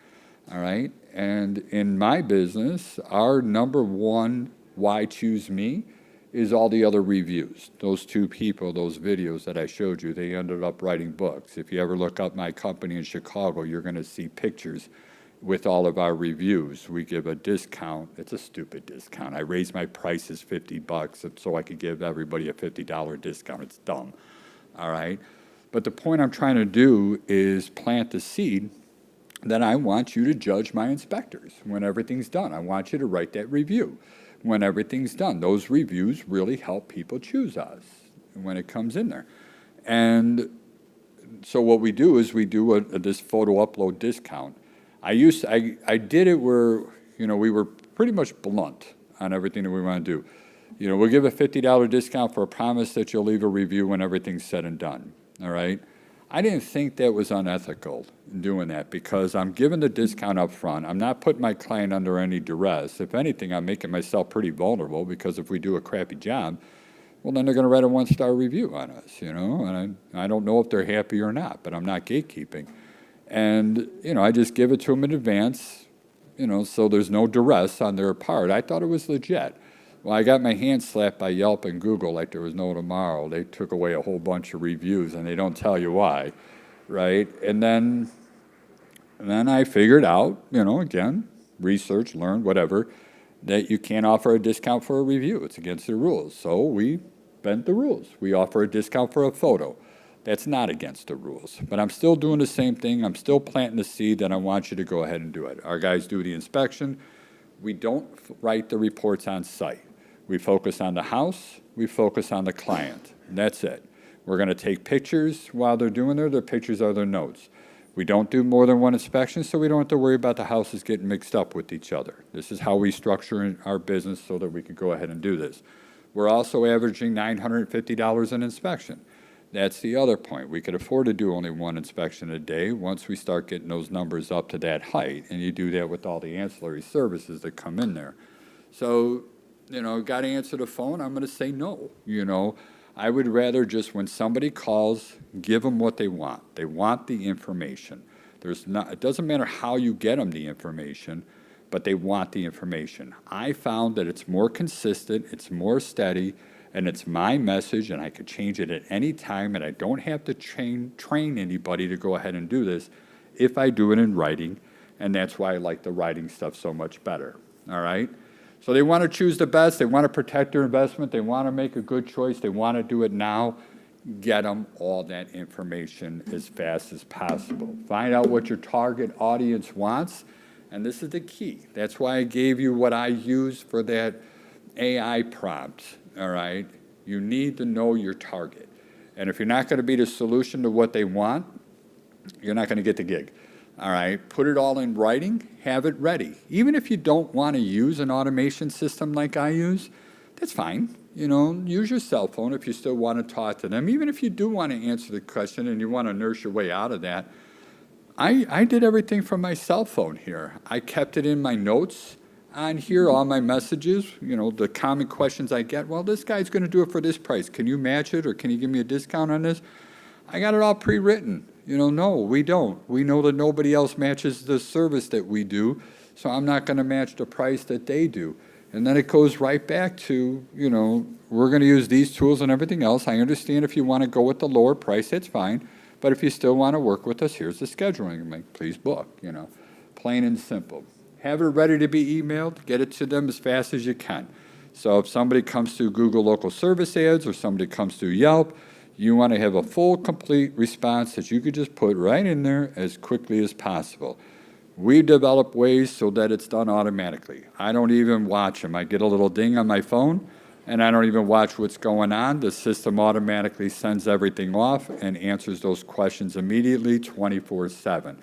all right? And in my business, our number one why choose me is all the other reviews. Those 2 people, those videos that I showed you, they ended up writing books. If you ever look up my company in Chicago, you're going to see pictures with all of our reviews. We give a discount. It's a stupid discount. I raised my prices $50 so I could give everybody a $50 discount. It's dumb, all right? But the point I'm trying to do is plant the seed that I want you to judge my inspectors when everything's done. I want you to write that review when everything's done. Those reviews really help people choose us when it comes in there. And so what we do is we do this photo upload discount. I did it where, we were pretty much blunt on everything that we want to do. We'll give a $50 discount for a promise that you'll leave a review when everything's said and done, all right? I didn't think that was unethical doing that because I'm giving the discount up front. I'm not putting my client under any duress. If anything, I'm making myself pretty vulnerable because if we do a crappy job, well, then they're going to write a 1-star review on us, and I don't know if they're happy or not, but I'm not gatekeeping. And, I just give it to them in advance, so there's no duress on their part. I thought it was legit. Well, I got my hand slapped by Yelp and Google like there was no tomorrow. They took away a whole bunch of reviews, and they don't tell you why, right? And then I figured out, again, research, learn, whatever, that you can't offer a discount for a review. It's against the rules. So we bent the rules. We offer a discount for a photo. That's not against the rules. But I'm still doing the same thing. I'm still planting the seed that I want you to go ahead and do it. Our guys do the inspection. We don't write the reports on site. We focus on the house. We focus on the client. And that's it. We're going to take pictures while they're doing their pictures are their notes. We don't do more than one inspection, so we don't have to worry about the houses getting mixed up with each other. This is how we structure our business so that we can go ahead and do this. We're also averaging $950 an inspection. That's the other point. We could afford to do only one inspection a day once we start getting those numbers up to that height, and you do that with all the ancillary services that come in there. So, got to answer the phone, I'm going to say no. I would rather just when somebody calls, give them what they want. They want the information. It doesn't matter how you get them the information, but they want the information. I found that it's more consistent, it's more steady, and it's my message, and I could change it at any time, and I don't have to train anybody to go ahead and do this if I do it in writing, and that's why I like the writing stuff so much better, all right? So they want to choose the best, they want to protect their investment, they want to make a good choice, they want to do it now. Get them all that information as fast as possible. Find out what your target audience wants, and this is the key. That's why I gave you what I use for that AI prompt, all right? You need to know your target. And if you're not going to be the solution to what they want, you're not going to get the gig. All right, put it all in writing, have it ready. Even if you don't want to use an automation system like I use, that's fine. Use your cell phone if you still want to talk to them. Even if you do want to answer the question and you want to nurse your way out of that, I did everything from my cell phone here. I kept it in my notes on here, all my messages, the common questions I get. Well, this guy's going to do it for this price. Can you match it or can you give me a discount on this? I got it all pre-written. No, we don't. We know that nobody else matches the service that we do, so I'm not going to match the price that they do. And then it goes right back to, we're going to use these tools and everything else. I understand if you want to go with the lower price, that's fine. But if you still want to work with us, here's the scheduling link. Please book, plain and simple. Have it ready to be emailed. Get it to them as fast as you can. So if somebody comes through Google Local Service Ads or somebody comes through Yelp, you want to have a full, complete response that you could just put right in there as quickly as possible. We develop ways so that it's done automatically. I don't even watch them. I get a little ding on my phone, and I don't even watch what's going on. The system automatically sends everything off and answers those questions immediately 24/7.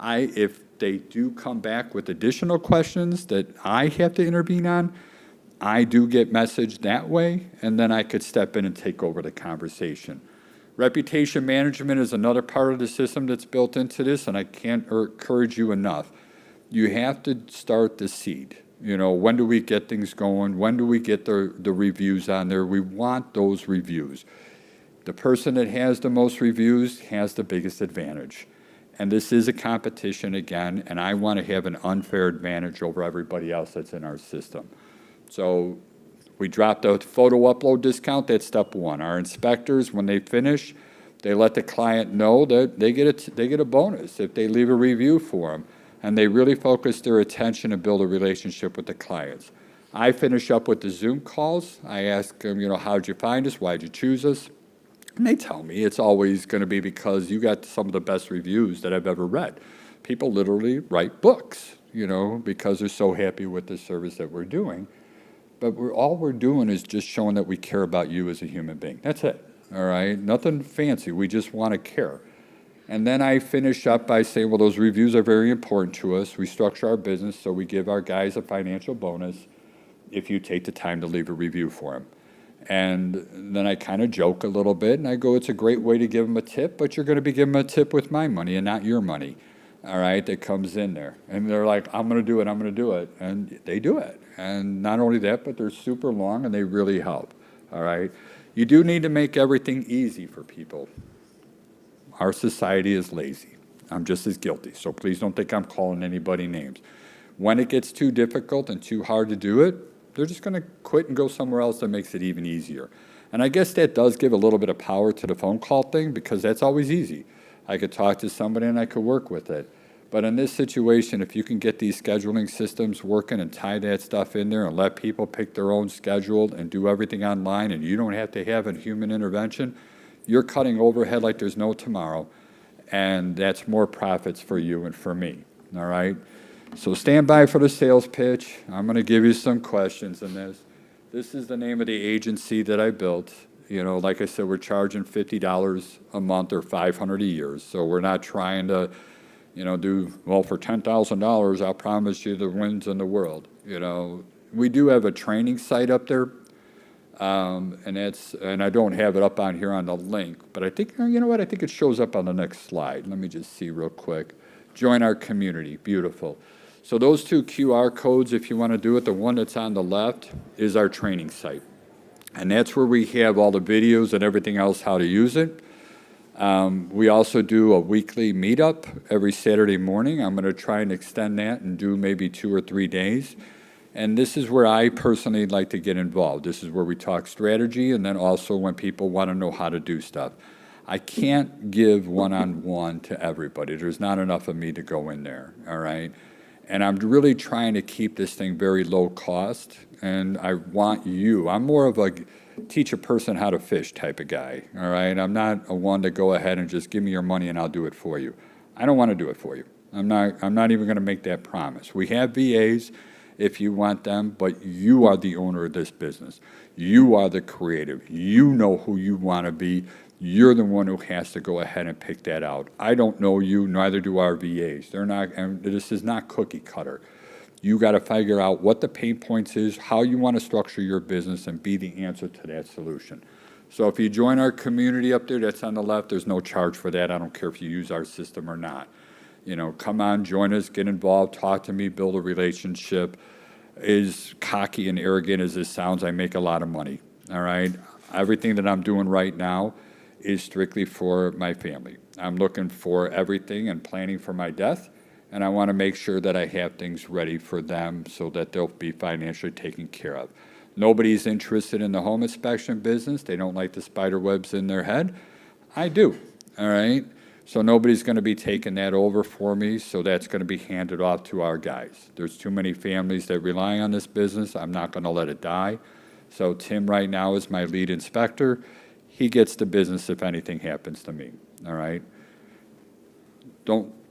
If they do come back with additional questions that I have to intervene on, I do get messaged that way, and then I could step in and take over the conversation. Reputation management is another part of the system that's built into this, and I can't encourage you enough. You have to start the seed. When do we get things going? When do we get the reviews on there? We want those reviews. The person that has the most reviews has the biggest advantage. And this is a competition again, and I want to have an unfair advantage over everybody else that's in our system. So we dropped a photo upload discount. That's step one. Our inspectors, when they finish, they let the client know that they get a bonus if they leave a review for them. and they really focus their attention and build a relationship with the clients. I finish up with the Zoom calls. I ask them, how'd you find us? Why'd you choose us? And they tell me it's always going to be because you got some of the best reviews that I've ever read. People literally write books, because they're so happy with the service that we're doing. But all we're doing is just showing that we care about you as a human being. That's it, all right? Nothing fancy. We just want to care. And then I finish up by saying, well, those reviews are very important to us. We structure our business so we give our guys a financial bonus if you take the time to leave a review for them. And then I kind of joke a little bit, and I go, it's a great way to give them a tip, but you're going to be giving them a tip with my money and not your money, all right, that comes in there. And they're like, I'm going to do it, I'm going to do it. And they do it. And not only that, but they're super long, and they really help, all right? You do need to make everything easy for people. Our society is lazy. I'm just as guilty, so please don't think I'm calling anybody names. When it gets too difficult and too hard to do it, they're just going to quit and go somewhere else that makes it even easier. And I guess that does give a little bit of power to the phone call thing, because that's always easy. I could talk to somebody and I could work with it. But in this situation, if you can get these scheduling systems working and tie that stuff in there and let people pick their own schedule and do everything online, and you don't have to have a human intervention, you're cutting overhead like there's no tomorrow, and that's more profits for you and for me, all right? So stand by for the sales pitch. I'm going to give you some questions in this. This is the name of the agency that I built. Like I said, we're charging $50 a month or $500 a year. So we're not trying to, for $10,000, I'll promise you the wins in the world. We do have a training site up there, and I don't have it up on here on the link, but I think, I think it shows up on the next slide. Let me just see real quick. Join our community. Beautiful. So those two QR codes, if you want to do it, the one that's on the left is our training site. And that's where we have all the videos and everything else, how to use it. We also do a weekly meetup every Saturday morning. I'm going to try and extend that and do maybe 2 or 3 days. And this is where I personally like to get involved. This is where we talk strategy, and then also when people want to know how to do stuff. I can't give one-on-one to everybody. There's not enough of me to go in there, all right? And I'm really trying to keep this thing very low cost, and I want you. I'm more of a teach a person how to fish type of guy, all right? I'm not a one to go ahead and just give me your money and I'll do it for you. I don't want to do it for you. I'm not even going to make that promise. We have VAs if you want them, but you are the owner of this business. You are the creative. You know who you want to be. You're the one who has to go ahead and pick that out. I don't know you, neither do our VAs. They're not, and this is not cookie cutter. You got to figure out what the pain points is, how you want to structure your business, and be the answer to that solution. So if you join our community up there, that's on the left, there's no charge for that. I don't care if you use our system or not. Come on, join us, get involved, talk to me, build a relationship. As cocky and arrogant as this sounds, I make a lot of money, all right? Everything that I'm doing right now is strictly for my family. I'm looking for everything and planning for my death, and I want to make sure that I have things ready for them so that they'll be financially taken care of. Nobody's interested in the home inspection business. They don't like the spider webs in their head. I do, all right? So nobody's going to be taking that over for me, so that's going to be handed off to our guys. There's too many families that rely on this business. I'm not going to let it die. So Tim right now is my lead inspector. He gets the business if anything happens to me, all right?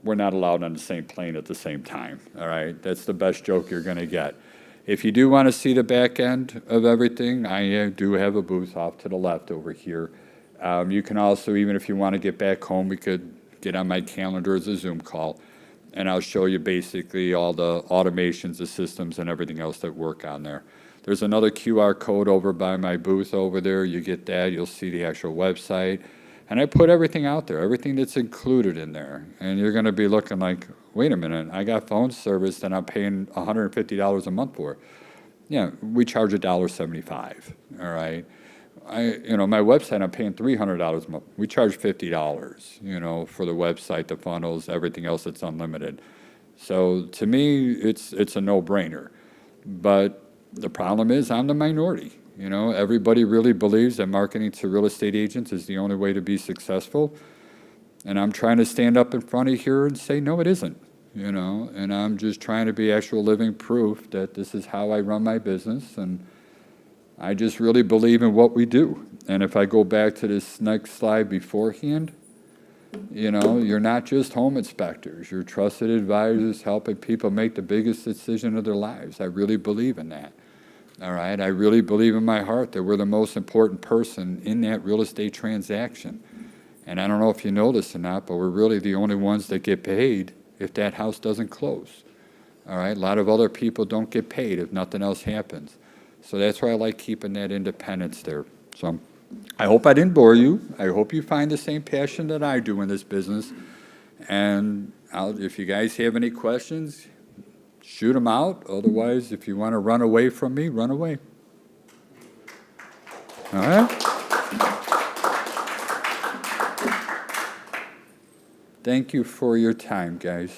We're not allowed on the same plane at the same time, all right? That's the best joke you're going to get. If you do want to see the back end of everything, I do have a booth off to the left over here. You can also, even if you want to get back home, we could get on my calendar as a Zoom call, and I'll show you basically all the automations, the systems, and everything else that work on there. There's another QR code over by my booth over there. You get that, you'll see the actual website. And I put everything out there, everything that's included in there. And you're going to be looking like, wait a minute, I got phone service that I'm paying $150 a month for. Yeah, we charge $1.75, all right? My website, I'm paying $300 a month. We charge $50, for the website, the funnels, everything else that's unlimited. So to me, it's a no-brainer. But the problem is I'm the minority. Everybody really believes that marketing to real estate agents is the only way to be successful. And I'm trying to stand up in front of here and say, no, it isn't. you know, and I'm just trying to be actual living proof that this is how I run my business, and I just really believe in what we do. And if I go back to this next slide beforehand, you know, you're not just home inspectors, you're trusted advisors helping people make the biggest decision of their lives. I really believe in that. All right, I really believe in my heart that we're the most important person in that real estate transaction. And I don't know if you know this or not, but we're really the only ones that get paid if that house doesn't close. All right, a lot of other people don't get paid if nothing else happens. So that's why I like keeping that independence there. So I hope I didn't bore you. I hope you find the same passion that I do in this business. And if you guys have any questions, shoot them out. Otherwise, if you want to run away from me, run away. All right? Thank you for your time, guys.